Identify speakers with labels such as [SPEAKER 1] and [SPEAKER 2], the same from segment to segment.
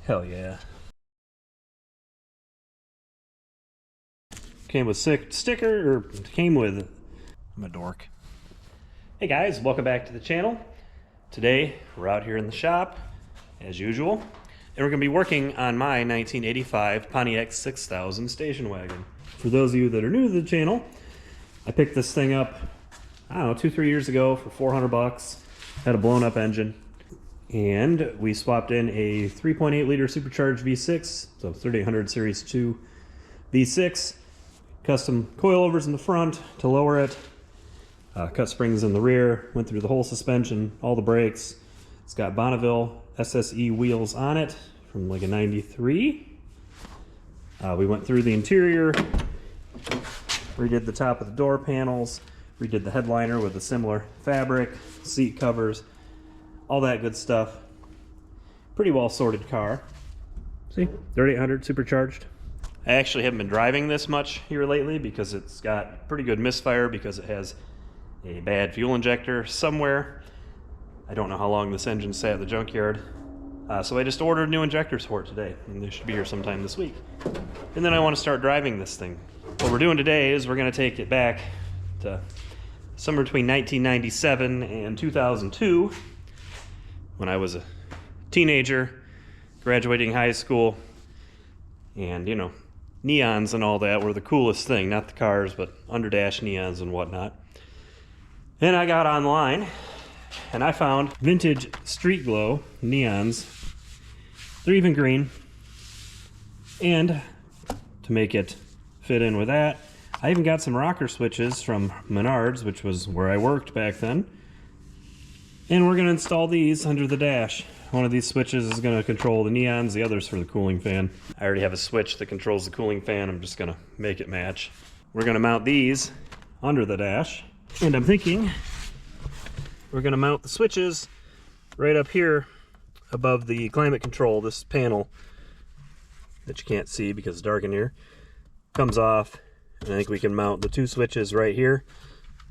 [SPEAKER 1] Hell yeah. Came with sticker, or came with... I'm a dork. Hey guys, welcome back to the channel. Today, we're out here in the shop, as usual, and we're gonna be working on my 1985 Pontiac 6000 station wagon. For those of you that are new to the channel, I picked this thing up, I don't know, 2-3 years ago for 400 bucks. Had a blown up engine. And we swapped in a 3.8 liter supercharged V6, so 3800 Series 2 V6. Custom coilovers in the front to lower it. Cut springs in the rear. Went through the whole suspension, all the brakes. It's got Bonneville SSE wheels on it from like a 93. We went through the interior, redid the top of the door panels, redid the headliner with a similar fabric, seat covers, all that good stuff. Pretty well sorted car. See, 3800 supercharged. I actually haven't been driving this much here lately because it's got pretty good misfire because it has a bad fuel injector somewhere. I don't know how long this engine sat at the junkyard. So I just ordered new injectors for it today, and they should be here sometime this week. And then I want to start driving this thing. What we're doing today is we're going to take it back to somewhere between 1997 and 2002, when I was a teenager, graduating high school, and you know, neons and all that were the coolest thing, not the cars, but underdash neons and whatnot. And I got online, and I found vintage street glow neons. They're even green. And to make it fit in with that, I even got some rocker switches from Menards, which was where I worked back then. And we're gonna install these under the dash. One of these switches is gonna control the neons, the other's for the cooling fan. I already have a switch that controls the cooling fan. I'm just gonna make it match. We're gonna mount these under the dash. And I'm thinking we're gonna mount the switches right up here above the climate control. This panel that you can't see because it's dark in here comes off. And I think we can mount the two switches right here.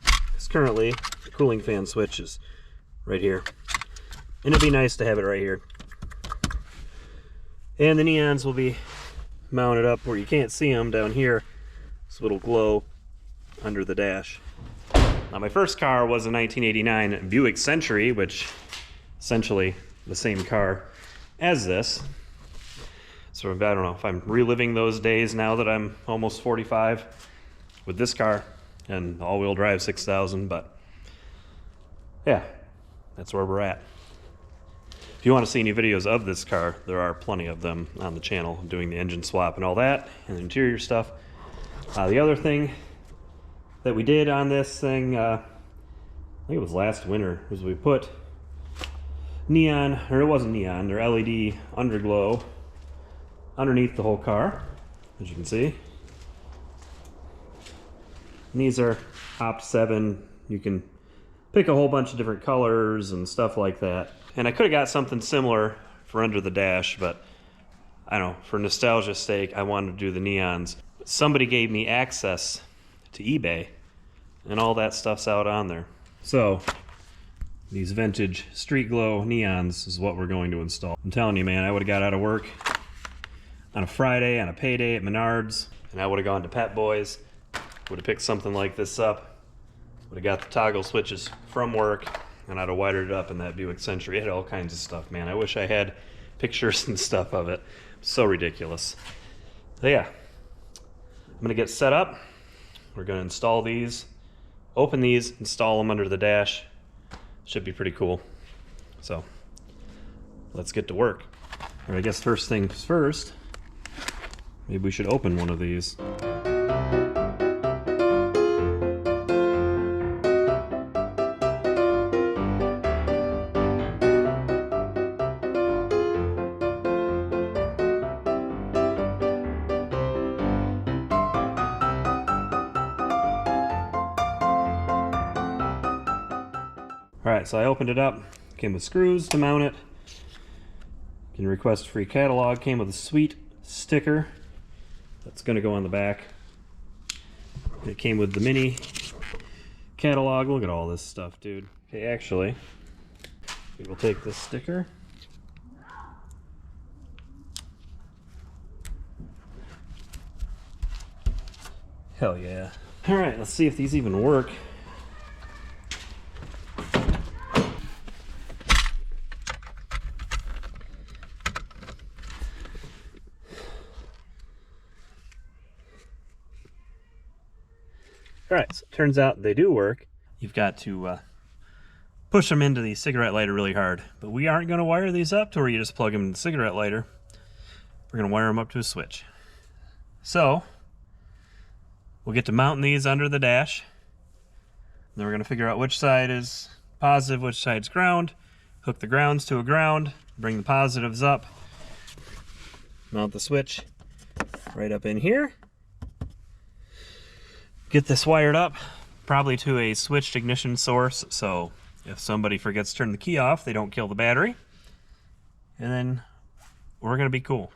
[SPEAKER 1] Because currently the cooling fan switch is right here. And it'd be nice to have it right here. And the neons will be mounted up where you can't see them down here. So it'll glow under the dash. Now my first car was a 1989 Buick Century, which essentially the same car as this. So I don't know if I'm reliving those days now that I'm almost 45 with this car and all-wheel drive 6000, but yeah, that's where we're at. If you want to see any videos of this car, there are plenty of them on the channel, doing the engine swap and all that, and the interior stuff. The other thing that we did on this thing, I think it was last winter, was we put neon, or it wasn't neon, they're LED underglow underneath the whole car, as you can see. And these are Opt 7. You can pick a whole bunch of different colors and stuff like that. And I could have got something similar for under the dash, but I don't know, for nostalgia's sake, I wanted to do the neons. But somebody gave me access to eBay, and all that stuff's out on there. So these vintage street glow neons is what we're going to install. I'm telling you, man, I would have got out of work on a Friday, on a payday at Menards, and I would have gone to Pet Boys, would have picked something like this up, would have got the toggle switches from work, and I'd have wired it up in that Buick Century. It had all kinds of stuff, man. I wish I had pictures and stuff of it. So ridiculous. So yeah, I'm gonna get set up. We're gonna install these, open these, install them under the dash. Should be pretty cool. So let's get to work. Or I guess first things first, maybe we should open one of these. Alright, so I opened it up. Came with screws to mount it. You can request a free catalog. Came with a sweet sticker that's going to go on the back. It came with the mini catalog. Look at all this stuff, dude. Okay, actually, we will take this sticker Hell yeah. All right, let's see if these even work. All right, so it turns out they do work. You've got to push them into the cigarette lighter really hard, but we aren't going to wire these up to where you just plug them in the cigarette lighter. We're going to wire them up to a switch. So we'll get to mounting these under the dash. Then we're going to figure out which side is positive, which side's ground, hook the grounds to a ground, bring the positives up, mount the switch right up in here. Get this wired up, probably to a switched ignition source, so if somebody forgets to turn the key off, they don't kill the battery. And then we're going to be cool.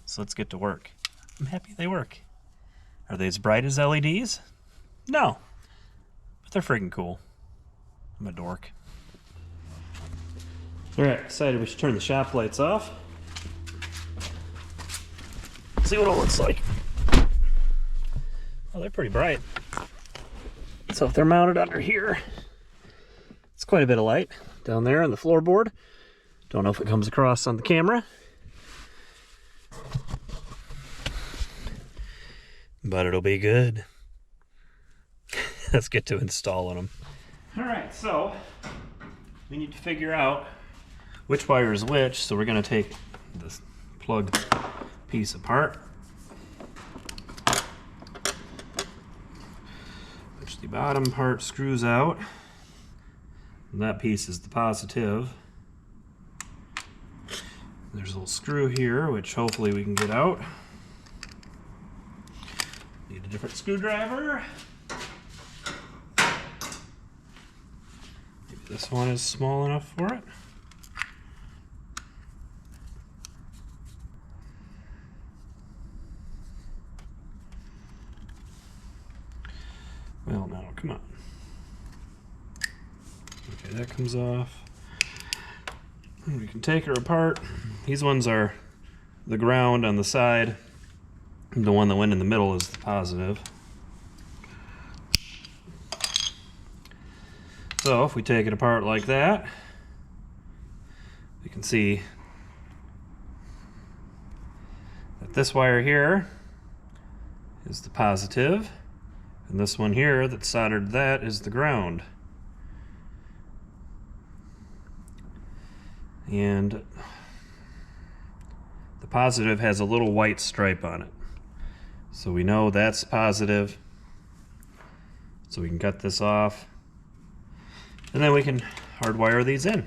[SPEAKER 1] So let's get to work. I'm happy they work. Are they as bright as LEDs? No. But they're freaking cool. I'm a dork. Alright, decided we should turn the shop lights off. See what it looks like. Oh, they're pretty bright. So if they're mounted under here, it's quite a bit of light down there on the floorboard. Don't know if it comes across on the camera. But it'll be good. Let's get to installing them. All right, so we need to figure out which wire is which. So we're going to take this plug piece apart. Which the bottom part screws out. And that piece is the positive. There's a little screw here, which hopefully we can get out. Need a different screwdriver. Maybe this one is small enough for it. Well, no, come on. Okay, that comes off. And we can take her apart. These ones are the ground on the side. The one that went in the middle is the positive. So if we take it apart like that, we can see that this wire here is the positive, and this one here that's soldered to that is the ground. And the positive has a little white stripe on it. So we know that's positive. So we can cut this off. And then we can hardwire these in.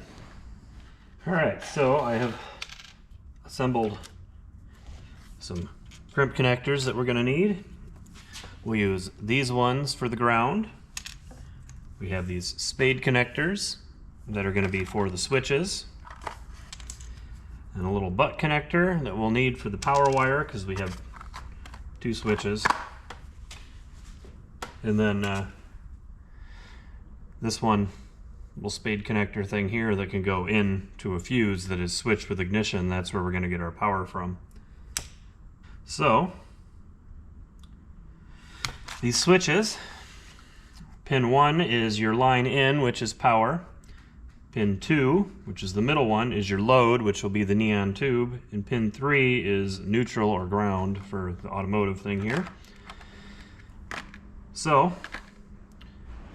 [SPEAKER 1] All right, so I have assembled some crimp connectors that we're going to need. We'll use these ones for the ground. We have these spade connectors that are going to be for the switches. And a little butt connector that we'll need for the power wire because we have 2 switches. And then this one little spade connector thing here that can go in to a fuse that is switched with ignition. That's where we're going to get our power from. So these switches, pin 1 is your line in, which is power. Pin 2, which is the middle one, is your load, which will be the neon tube. And pin 3 is neutral or ground for the automotive thing here. So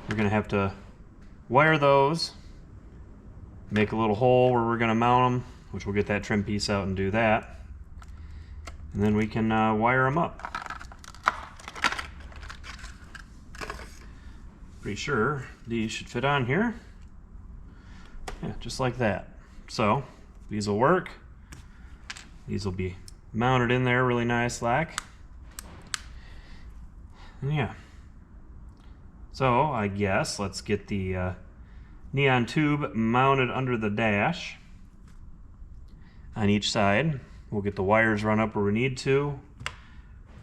[SPEAKER 1] we're going to have to wire those, make a little hole where we're going to mount them, which we'll get that trim piece out and do that. And then we can wire them up. Pretty sure these should fit on here. Yeah, just like that. So these will work. These will be mounted in there really nice like. And yeah. So I guess let's get the neon tube mounted under the dash on each side. We'll get the wires run up where we need to.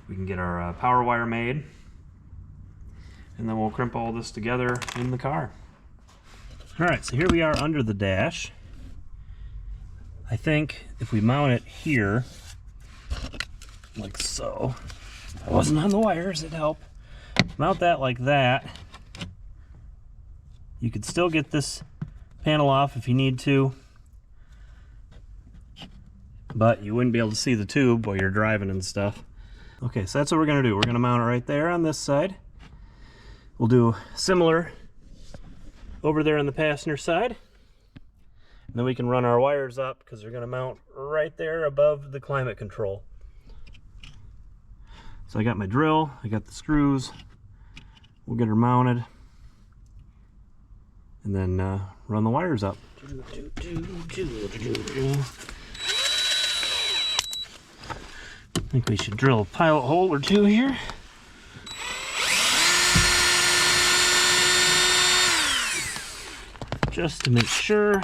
[SPEAKER 1] We can get our power wire made. And then we'll crimp all this together in the car. All right, so here we are under the dash. I think if we mount it here, like so, If I wasn't on the wires, it'd help. Mount that like that. You could still get this panel off if you need to, but you wouldn't be able to see the tube while you're driving and stuff. Okay, so that's what we're gonna do. We're gonna mount it right there on this side. We'll do similar over there on the passenger side. And then we can run our wires up because they're gonna mount right there above the climate control. So I got my drill, I got the screws. We'll get her mounted and then run the wires up. I think we should drill a pilot hole or two here. Just to make sure.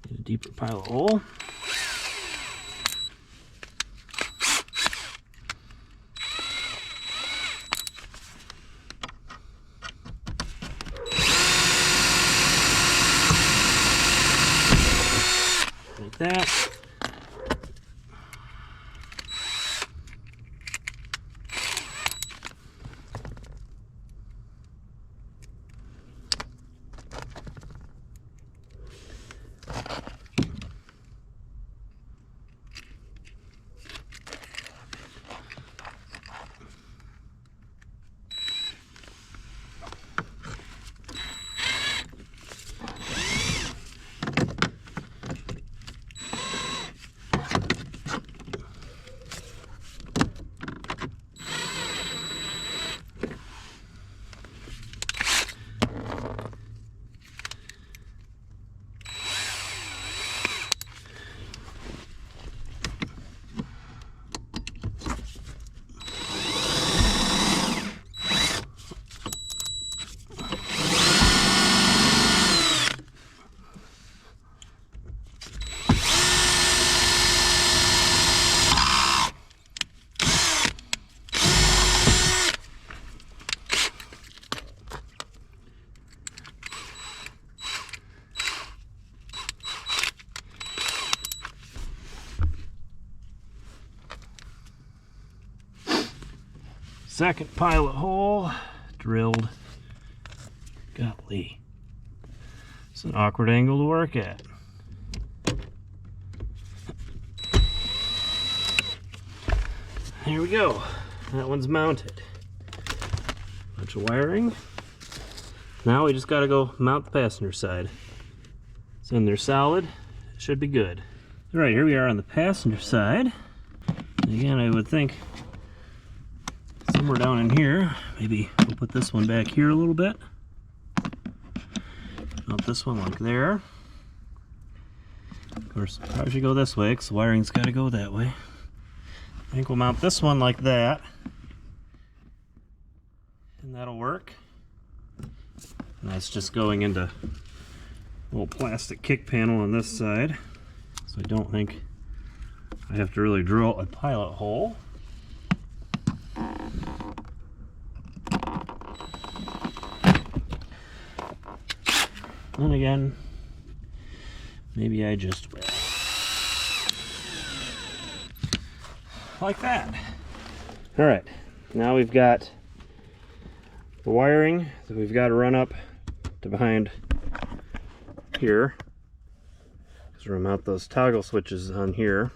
[SPEAKER 1] Get a deeper pilot hole. Like that. Second pilot hole drilled. Golly. It's an awkward angle to work at. Here we go. That one's mounted. Bunch of wiring. Now we just gotta go mount the passenger side. So when they're solid, it should be good. All right, here we are on the passenger side. Again, I would think somewhere down in here, maybe we'll put this one back here a little bit. Mount this one like there. Of course, probably should go this way because the wiring's got to go that way. I think we'll mount this one like that, and that'll work. And that's just going into a little plastic kick panel on this side, so I don't think I have to really drill a pilot hole. And again, maybe I just will. Like that. All right, now we've got the wiring that we've got to run up to behind here. So we're gonna mount those toggle switches on here.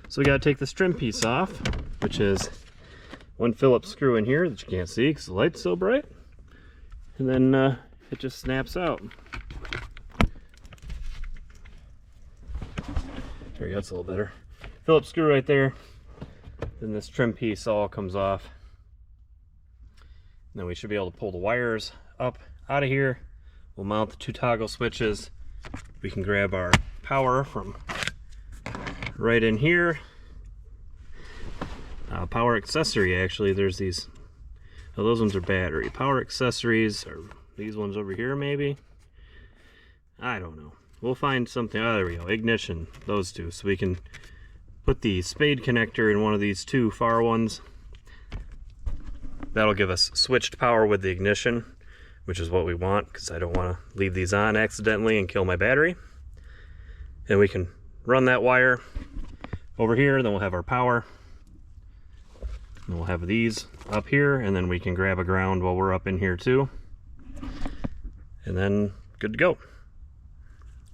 [SPEAKER 1] So we gotta take this trim piece off, which is one Phillips screw in here that you can't see because the light's so bright. And then it just snaps out. There you go, that's a little better. Phillips screw right there. Then this trim piece all comes off. And then we should be able to pull the wires up out of here. We'll mount the two toggle switches. We can grab our power from right in here. Power accessory, actually, there's these. Oh, those ones are battery. Power accessories are these ones over here, maybe. I don't know. We'll find something. Oh, there we go. Ignition, those two. So we can put the spade connector in one of these two far ones. That'll give us switched power with the ignition, which is what we want, because I don't want to leave these on accidentally and kill my battery. And we can run that wire over here, then we'll have our power. And we'll have these up here, and then we can grab a ground while we're up in here too. And then good to go.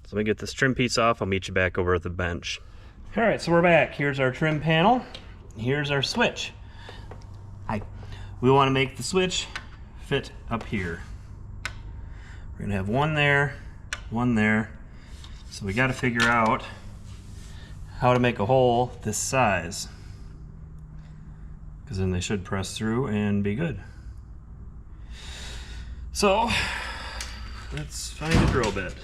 [SPEAKER 1] So let me get this trim piece off. I'll meet you back over at the bench. All right, so we're back. Here's our trim panel. Here's our switch. We want to make the switch fit up here. We're gonna have one there, one there. So we got to figure out how to make a hole this size, because then they should press through and be good. So let's find a drill bit.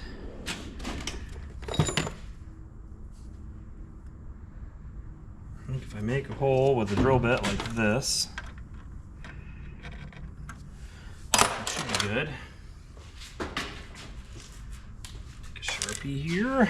[SPEAKER 1] I think if I make a hole with a drill bit like this, it should be good. Take a Sharpie here.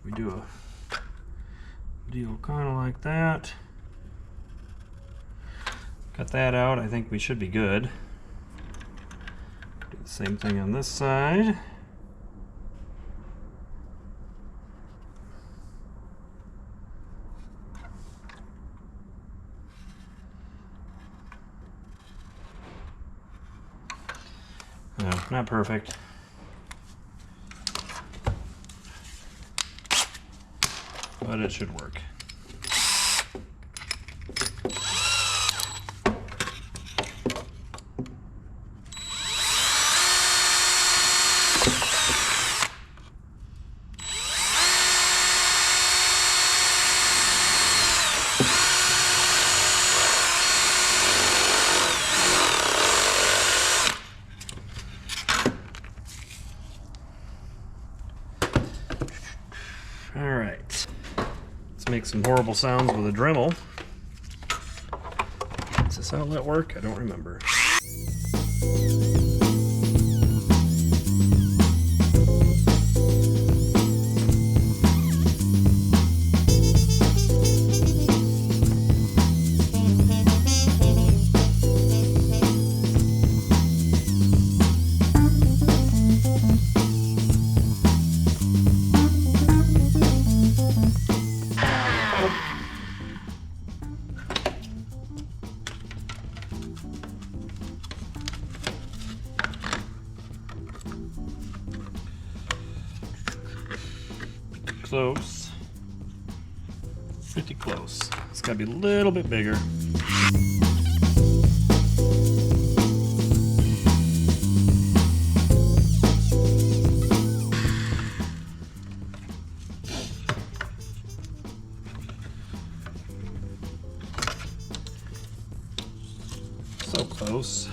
[SPEAKER 1] We do a deal kind of like that. Cut that out. I think we should be good. Do the same thing on this side. No, not perfect. But it should work. All right. Make some horrible sounds with a Dremel. Does this outlet work? I don't remember. Close. Pretty close. It's got to be a little bit bigger. So close.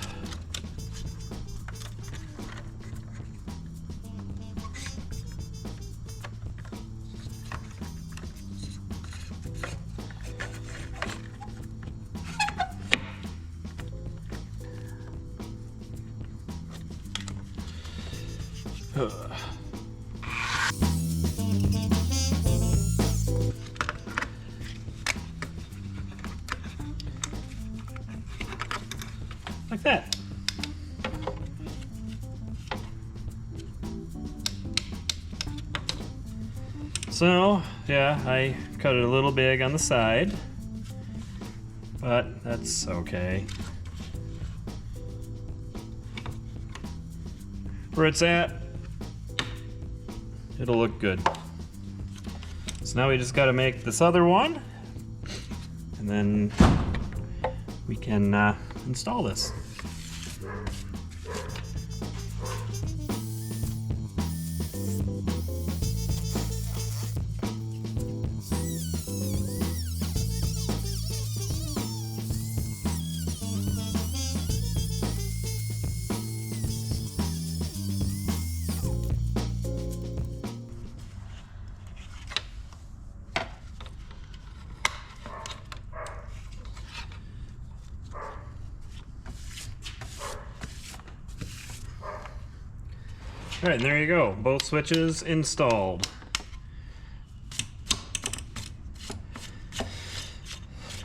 [SPEAKER 1] Like that. So, yeah, I cut it a little big on the side, but that's okay. Where it's at, it'll look good. So now we just got to make this other one, and then we can install this. All right, and there you go. Both switches installed.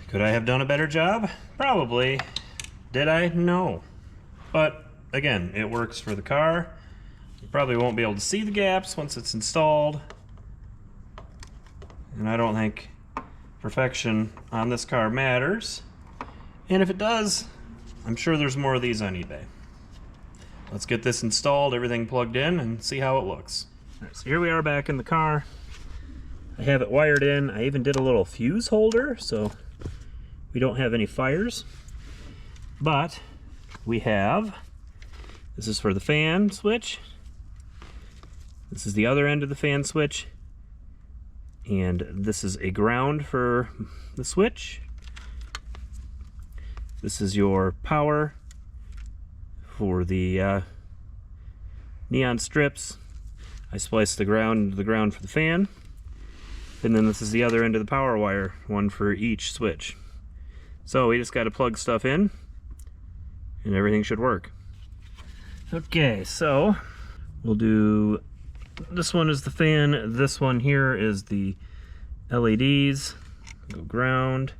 [SPEAKER 1] Could I have done a better job? Probably. Did I? No. But again, it works for the car. You probably won't be able to see the gaps once it's installed. And I don't think perfection on this car matters. And if it does, I'm sure there's more of these on eBay. Let's get this installed, everything plugged in, and see how it looks. All right, so here we are back in the car. I have it wired in. I even did a little fuse holder, so we don't have any fires. But we have, this is for the fan switch. This is the other end of the fan switch. And this is a ground for the switch. This is your power for the neon strips. I spliced the ground for the fan. And then this is the other end of the power wire, one for each switch. So we just got to plug stuff in and everything should work. Okay, so we'll do, this one is the fan, this one here is the LEDs. Go ground.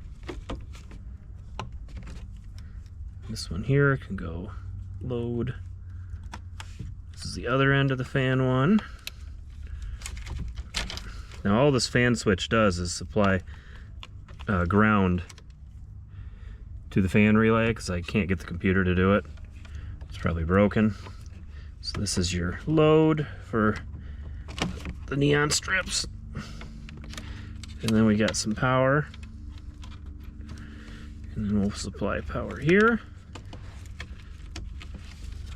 [SPEAKER 1] This one here can go load. This is the other end of the fan one. Now all this fan switch does is supply ground to the fan relay because I can't get the computer to do it. It's probably broken. So this is your load for the neon strips. And then we got some power. And then we'll supply power here.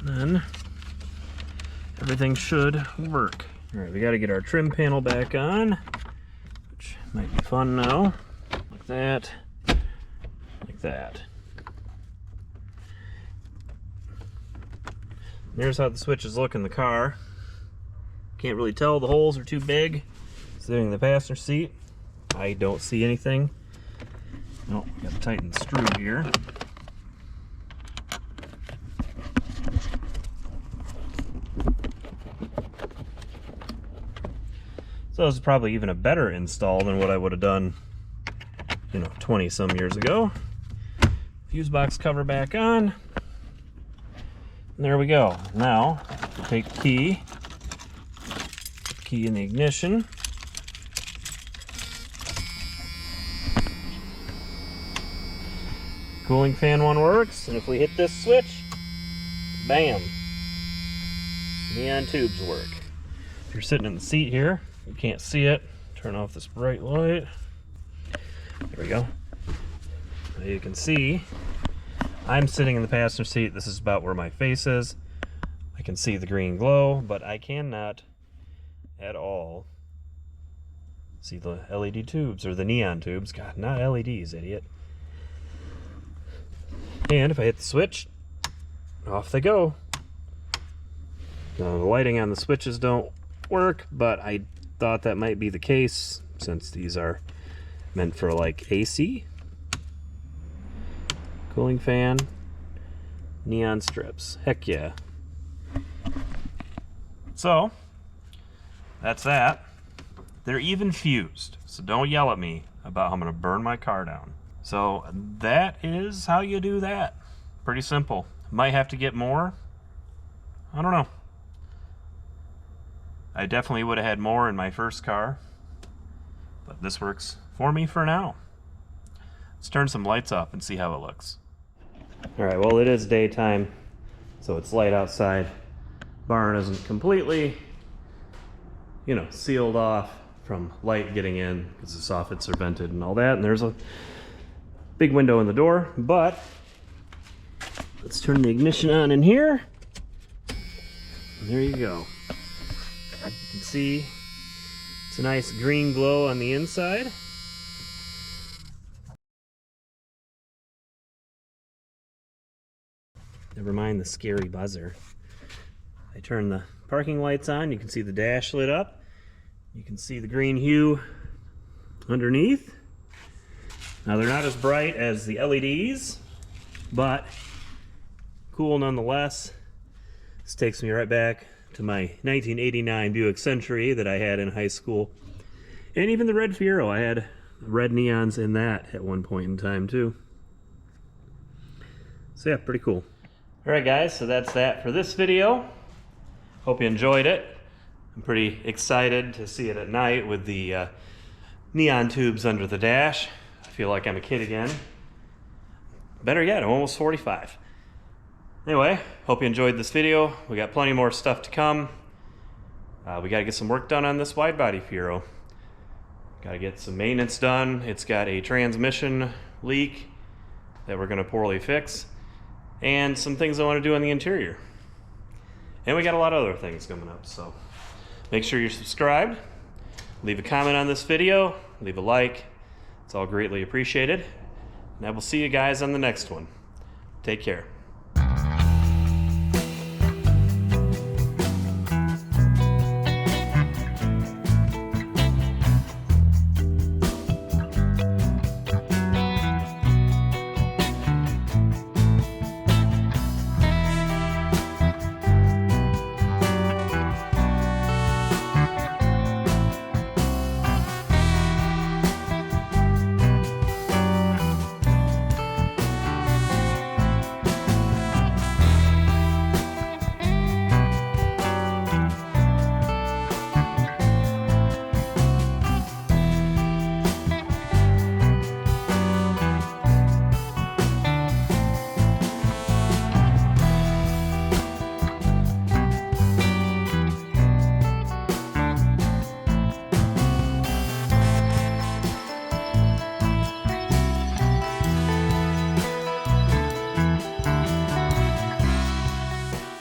[SPEAKER 1] And then everything should work. All right, we got to get our trim panel back on, which might be fun now. Like that, like that. There's how the switches look in the car. Can't really tell, the holes are too big. Sitting in the passenger seat, I don't see anything. Oh, got to tighten the screw here. So this is probably even a better install than what I would have done, 20 some years ago. Fuse box cover back on. And there we go. Now, take the key in the ignition. Cooling fan one works, and if we hit this switch, bam, neon tubes work. If you're sitting in the seat here, you can't see it. Turn off this bright light. There we go. Now you can see I'm sitting in the passenger seat. This is about where my face is. I can see the green glow, but I cannot at all see the LED tubes, or the neon tubes. God, not LEDs, idiot. And if I hit the switch, off they go. Now, the lighting on the switches don't work, but I thought that might be the case since these are meant for like AC. Cooling fan, neon strips. Heck yeah. So, that's that. They're even fused, so don't yell at me about how I'm going to burn my car down. So that is how you do that. Pretty simple. Might have to get more. I don't know. I definitely would have had more in my first car, but this works for me for now. Let's turn some lights up and see how it looks. All right, well, it is daytime, so it's light outside. Barn isn't completely, sealed off from light getting in because the soffits are vented and all that, and there's a big window in the door, but let's turn the ignition on in here. And there you go. You can see it's a nice green glow on the inside. Never mind the scary buzzer. I turn the parking lights on, you can see the dash lit up. You can see the green hue underneath. Now they're not as bright as the LEDs, but cool nonetheless. This takes me right back to my 1989 Buick Century that I had in high school. And even the red Fiero, I had red neons in that at one point in time too. So yeah, pretty cool. Alright guys, so that's that for this video. Hope you enjoyed it. I'm pretty excited to see it at night with the neon tubes under the dash. I feel like I'm a kid again. Better yet, I'm almost 45. Anyway, hope you enjoyed this video. We got plenty more stuff to come. We got to get some work done on this wide body Fiero. Got to get some maintenance done. It's got a transmission leak that we're going to poorly fix, and some things I want to do on the interior. And we got a lot of other things coming up, so make sure you're subscribed. Leave a comment on this video. Leave a like. It's all greatly appreciated. And I will see you guys on the next one. Take care.